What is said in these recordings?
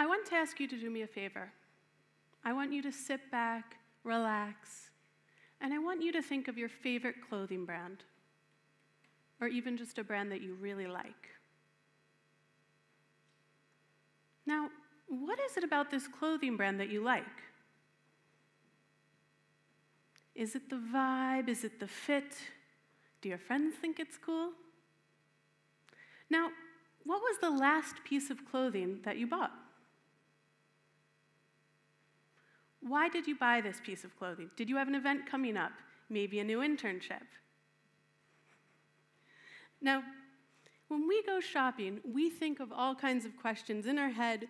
I want to ask you to do me a favor. I want you to sit back, relax, and I want you to think of your favorite clothing brand, or even just a brand that you really like. Now, what is it about this clothing brand that you like? Is it the vibe? Is it the fit? Do your friends think it's cool? Now, what was the last piece of clothing that you bought? Why did you buy this piece of clothing? Did you have an event coming up? Maybe a new internship? Now, when we go shopping, we think of all kinds of questions in our head,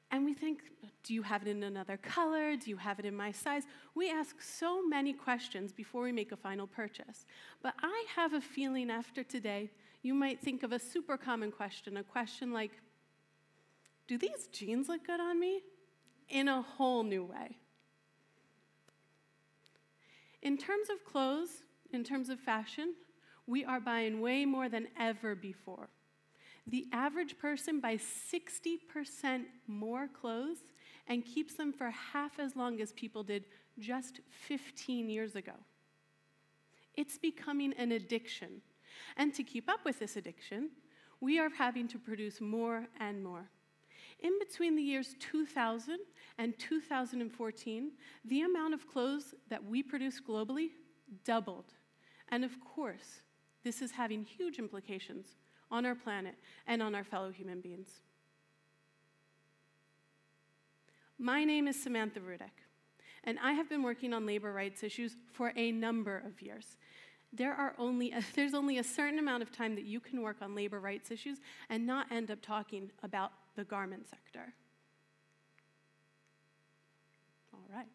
and we think, do you have it in another color? Do you have it in my size? We ask so many questions before we make a final purchase. But I have a feeling after today, you might think of a super common question, a question like, do these jeans look good on me? In a whole new way. In terms of clothes, in terms of fashion, we are buying way more than ever before. The average person buys 60% more clothes and keeps them for half as long as people did just 15 years ago. It's becoming an addiction. And to keep up with this addiction, we are having to produce more and more. In between the years 2000 and 2014, the amount of clothes that we produce globally doubled. And of course, this is having huge implications on our planet and on our fellow human beings. My name is Samantha Rudick, and I have been working on labor rights issues for a number of years. There's only a certain amount of time that you can work on labor rights issues and not end up talking about the garment sector. All right.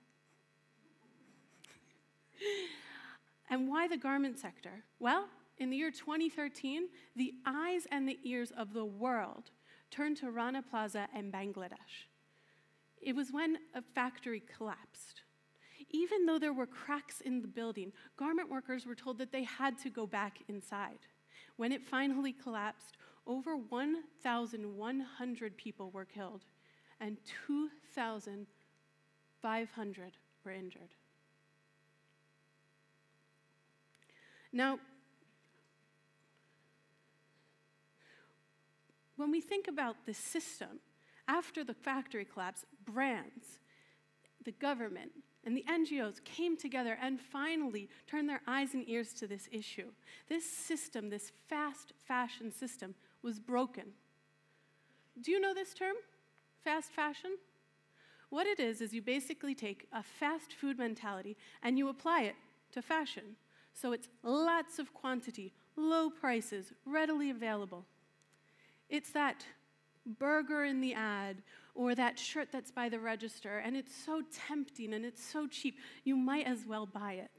And why the garment sector? Well, in the year 2013, the eyes and the ears of the world turned to Rana Plaza in Bangladesh. It was when a factory collapsed. Even though there were cracks in the building, garment workers were told that they had to go back inside. When it finally collapsed, over 1,100 people were killed, and 2,500 were injured. Now, when we think about the system, after the factory collapse, brands, the government, and the NGOs came together and finally turned their eyes and ears to this issue. This system, this fast fashion system, was broken. Do you know this term, fast fashion? What it is you basically take a fast food mentality and you apply it to fashion. So it's lots of quantity, low prices, readily available. It's that burger in the ad or that shirt that's by the register, and it's so tempting and it's so cheap, you might as well buy it.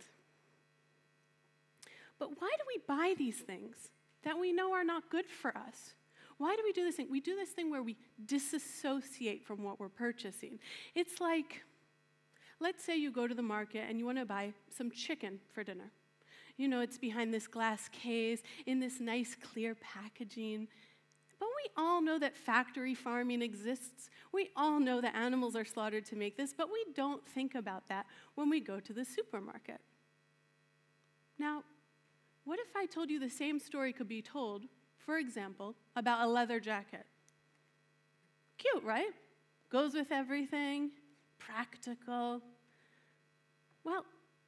But why do we buy these things that we know are not good for us? Why do we do this thing? We do this thing where we disassociate from what we're purchasing. It's like, let's say you go to the market and you want to buy some chicken for dinner. You know, it's behind this glass case, in this nice clear packaging. But we all know that factory farming exists. We all know that animals are slaughtered to make this, but we don't think about that when we go to the supermarket. Now, what if I told you the same story could be told, for example, about a leather jacket? Cute, right? Goes with everything, practical. Well,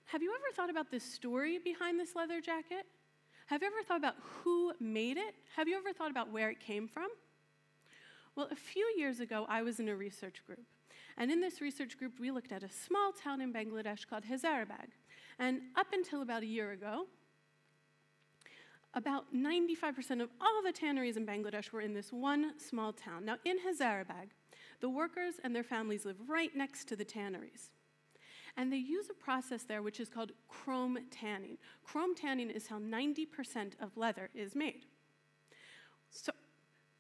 have you ever thought about the story behind this leather jacket? Have you ever thought about who made it? Have you ever thought about where it came from? Well, a few years ago, I was in a research group. And in this research group, we looked at a small town in Bangladesh called Hyderabad. And up until about a year ago, about 95% of all the tanneries in Bangladesh were in this one small town. Now, in Hyderabad, the workers and their families live right next to the tanneries. And they use a process there which is called chrome tanning. Chrome tanning is how 90% of leather is made. So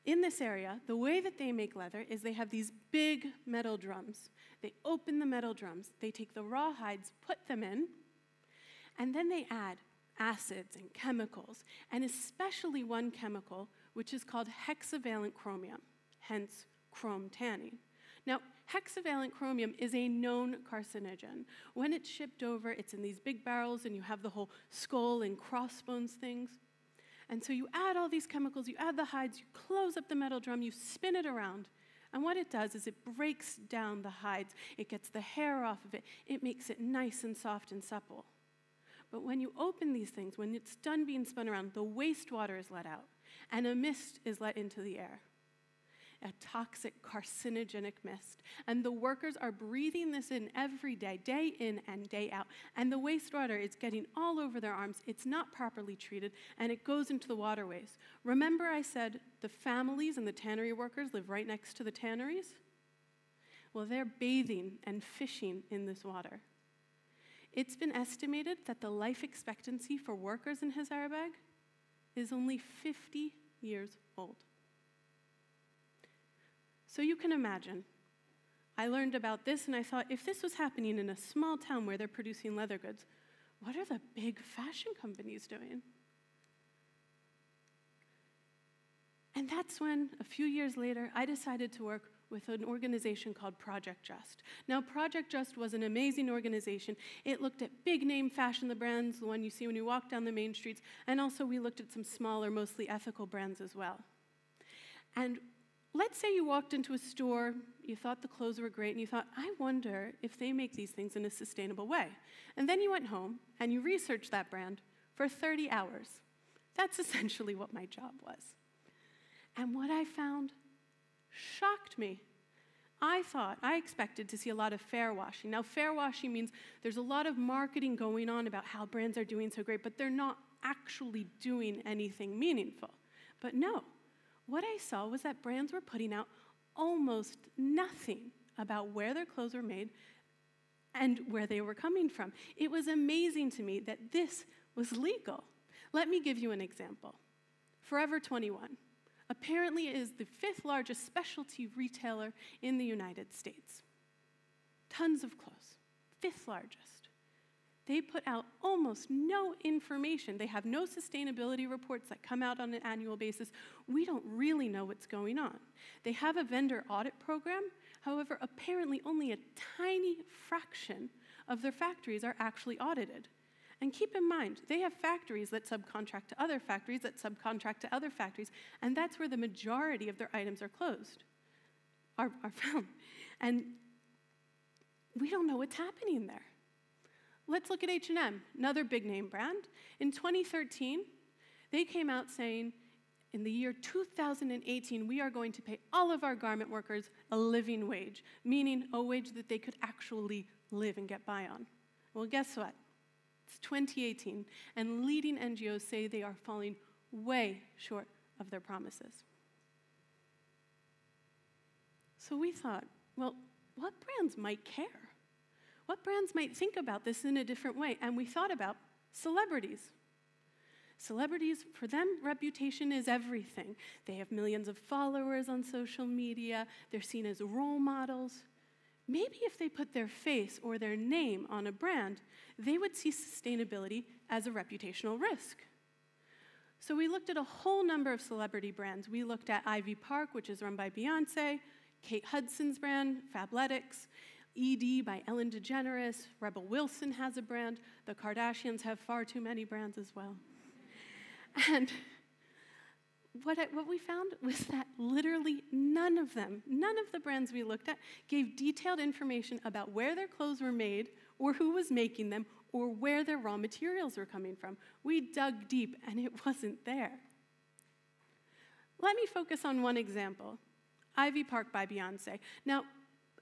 in this area, the way that they make leather is they have these big metal drums. They open the metal drums, they take the raw hides, put them in, and then they add acids and chemicals, and especially one chemical which is called hexavalent chromium, hence chrome tanning. Now, hexavalent chromium is a known carcinogen. When it's shipped over, it's in these big barrels, and you have the whole skull and crossbones things. And so you add all these chemicals, you add the hides, you close up the metal drum, you spin it around. And what it does is it breaks down the hides. It gets the hair off of it. It makes it nice and soft and supple. But when you open these things, when it's done being spun around, the wastewater is let out, and a mist is let into the air. A toxic, carcinogenic mist. And the workers are breathing this in every day, day in and day out. And the wastewater is getting all over their arms. It's not properly treated, and it goes into the waterways. Remember I said the families and the tannery workers live right next to the tanneries? Well, they're bathing and fishing in this water. It's been estimated that the life expectancy for workers in Hazaribagh is only 50 years old. So you can imagine, I learned about this and I thought, if this was happening in a small town where they're producing leather goods, what are the big fashion companies doing? And that's when, a few years later, I decided to work with an organization called Project Just. Now, Project Just was an amazing organization. It looked at big-name fashion brands, the one you see when you walk down the main streets, and also we looked at some smaller, mostly ethical brands as well. And let's say you walked into a store, you thought the clothes were great, and you thought, I wonder if they make these things in a sustainable way. And then you went home, and you researched that brand for 30 hours. That's essentially what my job was. And what I found shocked me. I expected to see a lot of fair washing. Now, fair washing means there's a lot of marketing going on about how brands are doing so great, but they're not actually doing anything meaningful. But no. What I saw was that brands were putting out almost nothing about where their clothes were made and where they were coming from. It was amazing to me that this was legal. Let me give you an example. Forever 21 apparently is the 5th largest specialty retailer in the United States. Tons of clothes, 5th largest. They put out almost no information. They have no sustainability reports that come out on an annual basis. We don't really know what's going on. They have a vendor audit program. However, apparently only a tiny fraction of their factories are actually audited. And keep in mind, they have factories that subcontract to other factories that subcontract to other factories, and that's where the majority of their items are found. And we don't know what's happening there. Let's look at H&M, another big name brand. In 2013, they came out saying, in the year 2018, we are going to pay all of our garment workers a living wage, meaning a wage that they could actually live and get by on. Well, guess what? It's 2018, and leading NGOs say they are falling way short of their promises. So we thought, well, what brands might care? What brands might think about this in a different way? And we thought about celebrities. Celebrities, for them, reputation is everything. They have millions of followers on social media. They're seen as role models. Maybe if they put their face or their name on a brand, they would see sustainability as a reputational risk. So we looked at a whole number of celebrity brands. We looked at Ivy Park, which is run by Beyonce, Kate Hudson's brand, Fabletics, ED by Ellen DeGeneres, Rebel Wilson has a brand, the Kardashians have far too many brands as well. And what we found was that literally none of the brands we looked at, gave detailed information about where their clothes were made, or who was making them, or where their raw materials were coming from. We dug deep, and it wasn't there. Let me focus on one example, Ivy Park by Beyonce. Now,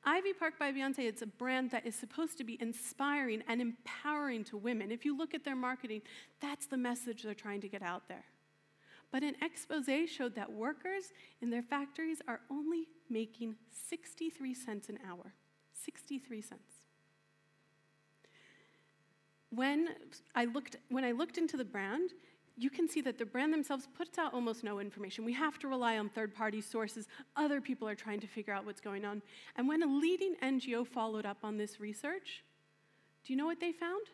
Ivy Park by Beyonce, it's a brand that is supposed to be inspiring and empowering to women. If you look at their marketing, that's the message they're trying to get out there. But an expose showed that workers in their factories are only making 63 cents an hour. 63 cents. When I looked into the brand, you can see that the brand themselves puts out almost no information. We have to rely on third-party sources. Other people are trying to figure out what's going on. And when a leading NGO followed up on this research, do you know what they found?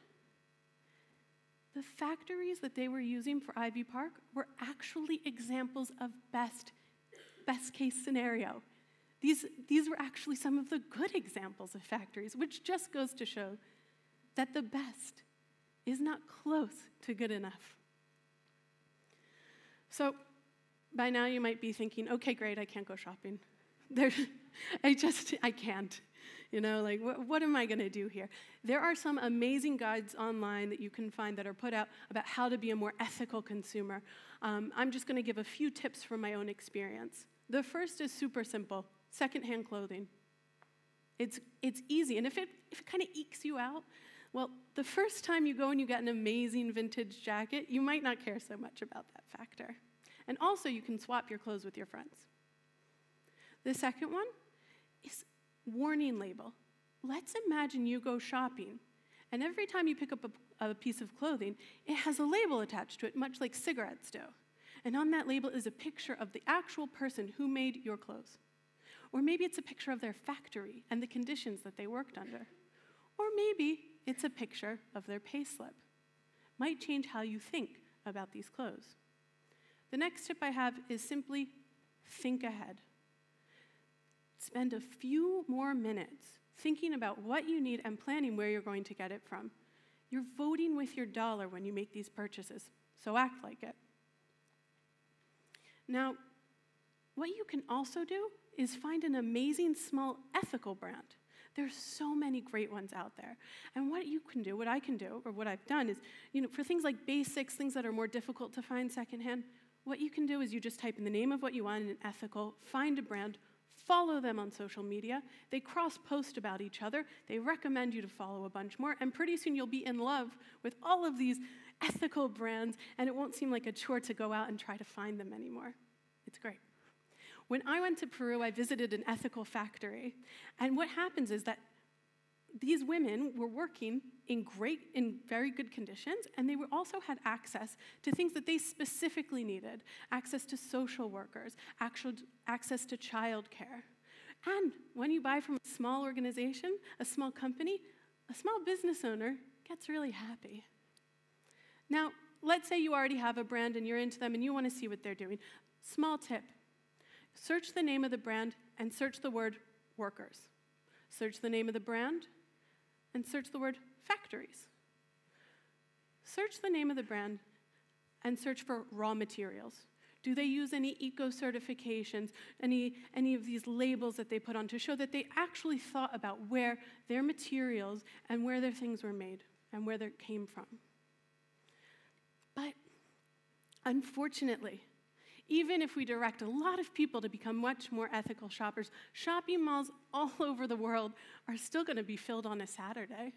The factories that they were using for Ivy Park were actually examples of best case scenario. These were actually some of the good examples of factories, which just goes to show that the best is not close to good enough. So by now you might be thinking, okay, great, I can't go shopping. I can't. You know, like, what am I going to do here? There are some amazing guides online that you can find that are put out about how to be a more ethical consumer. I'm just going to give a few tips from my own experience. The first is super simple: secondhand clothing. It's easy, and if it kind of ekes you out, well, the first time you go and you get an amazing vintage jacket, you might not care so much about that factor. And also, you can swap your clothes with your friends. The second one is warning label. Let's imagine you go shopping, and every time you pick up a piece of clothing, it has a label attached to it, much like cigarettes do. And on that label is a picture of the actual person who made your clothes. Or maybe it's a picture of their factory and the conditions that they worked under. Or maybe it's a picture of their pay slip. Might change how you think about these clothes. The next tip I have is simply think ahead. Spend a few more minutes thinking about what you need and planning where you're going to get it from. You're voting with your dollar when you make these purchases, so act like it. Now, what you can also do is find an amazing small ethical brand. There's so many great ones out there. And what you can do, what I can do, or what I've done is, for things like basics, things that are more difficult to find secondhand, what you can do is you just type in the name of what you want in an ethical, find a brand, follow them on social media. They cross-post about each other. They recommend you to follow a bunch more, and pretty soon you'll be in love with all of these ethical brands, and it won't seem like a chore to go out and try to find them anymore. It's great. When I went to Peru, I visited an ethical factory, and what happens is that these women were working in very good conditions, and they also had access to things that they specifically needed: access to social workers, access to childcare. And when you buy from a small organization, a small company, a small business owner gets really happy. Now, let's say you already have a brand and you're into them and you want to see what they're doing. Small tip: search the name of the brand and search the word workers. Search the name of the brand and search the word factories. Search the name of the brand and search for raw materials. Do they use any eco-certifications, any of these labels that they put on to show that they actually thought about where their materials and where their things were made and where they came from? But unfortunately, even if we direct a lot of people to become much more ethical shoppers, shopping malls all over the world are still going to be filled on a Saturday.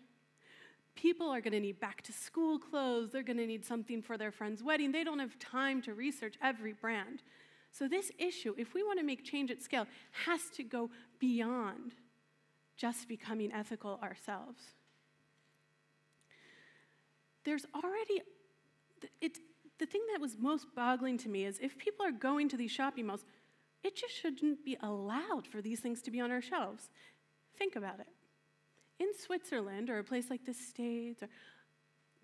People are going to need back-to-school clothes. They're going to need something for their friend's wedding. They don't have time to research every brand. So this issue, if we want to make change at scale, has to go beyond just becoming ethical ourselves. There's already... The thing that was most boggling to me is if people are going to these shopping malls, it just shouldn't be allowed for these things to be on our shelves. Think about it. In Switzerland or a place like the States,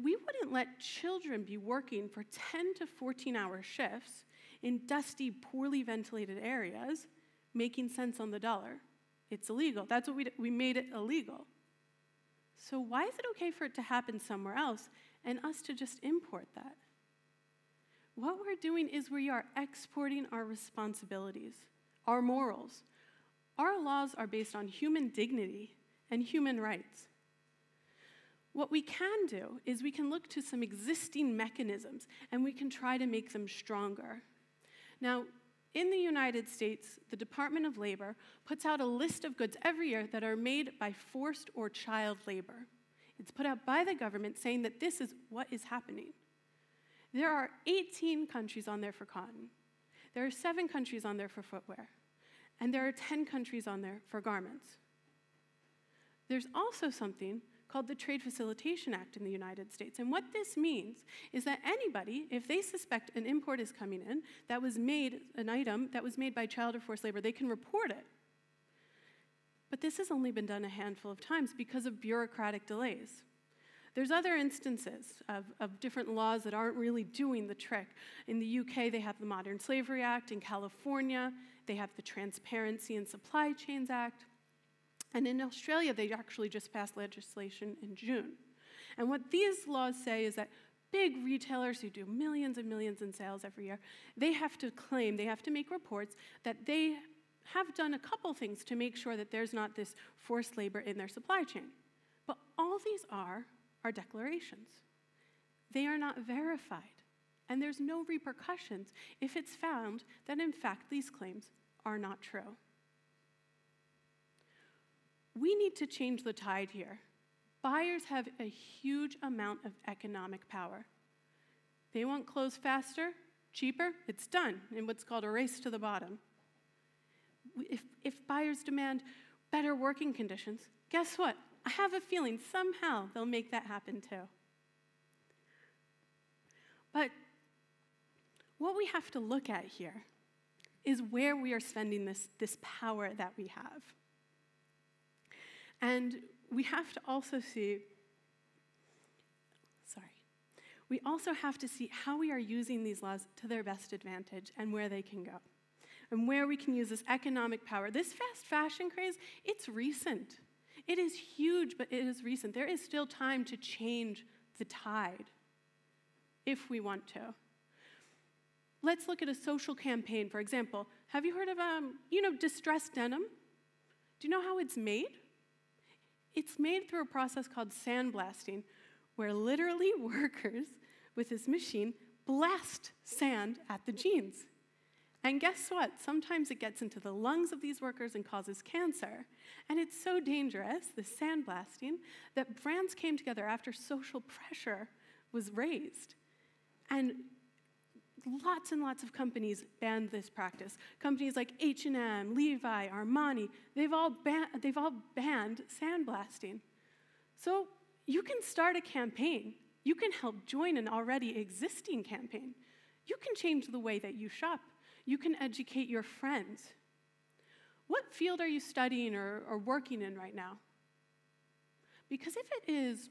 we wouldn't let children be working for 10 to 14-hour shifts in dusty, poorly ventilated areas, making cents on the dollar. It's illegal. That's what we made it illegal. So why is it okay for it to happen somewhere else and us to just import that? What we're doing is we are exporting our responsibilities, our morals. Our laws are based on human dignity and human rights. What we can do is we can look to some existing mechanisms and we can try to make them stronger. Now, in the United States, the Department of Labor puts out a list of goods every year that are made by forced or child labor. It's put out by the government saying that this is what is happening. There are 18 countries on there for cotton. There are 7 countries on there for footwear. And there are 10 countries on there for garments. There's also something called the Trade Facilitation Act in the United States. And what this means is that anybody, if they suspect an import is coming in that was made, an item that was made by child or forced labor, they can report it. But this has only been done a handful of times because of bureaucratic delays. There's other instances of different laws that aren't really doing the trick. In the UK, they have the Modern Slavery Act. In California, They have the Transparency in Supply Chains Act. And in Australia, they actually just passed legislation in June. And what these laws say is that big retailers who do millions and millions in sales every year, they have to claim, they have to make reports that they have done a couple things to make sure that there's not this forced labor in their supply chain. But all these are declarations. They are not verified. And there's no repercussions if it's found that, in fact, these claims are not true. We need to change the tide here. Buyers have a huge amount of economic power. They want clothes faster, cheaper, it's done in what's called a race to the bottom. If buyers demand better working conditions, guess what? I have a feeling somehow they'll make that happen too. But what we have to look at here is where we are spending this power that we have. And we have to also see, we also have to see how we are using these laws to their best advantage and where they can go, and where we can use this economic power. This fast fashion craze, it's recent. It is huge, but it is recent. There is still time to change the tide if we want to. Let's look at a social campaign, for example. Have you heard of, distressed denim? Do you know how it's made? It's made through a process called sandblasting, where literally workers with this machine blast sand at the jeans. And guess what? Sometimes it gets into the lungs of these workers and causes cancer. And it's so dangerous, the sandblasting, that brands came together after social pressure was raised. And lots of companies banned this practice. Companies like H&M, Levi, Armani, they've all banned sandblasting. So you can start a campaign. You can help join an already existing campaign. You can change the way that you shop. You can educate your friends. What field are you studying or working in right now? Because if it is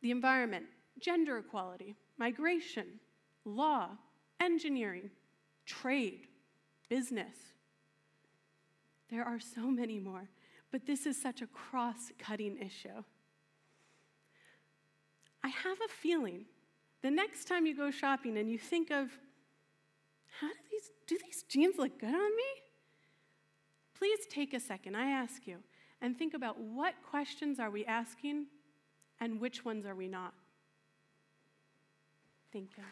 the environment, gender equality, migration, law, engineering, trade, business. There are so many more, but this is such a cross-cutting issue. I have a feeling the next time you go shopping and you think of, do these jeans look good on me? Please take a second, I ask you, and think about what questions are we asking and which ones are we not? Thank you.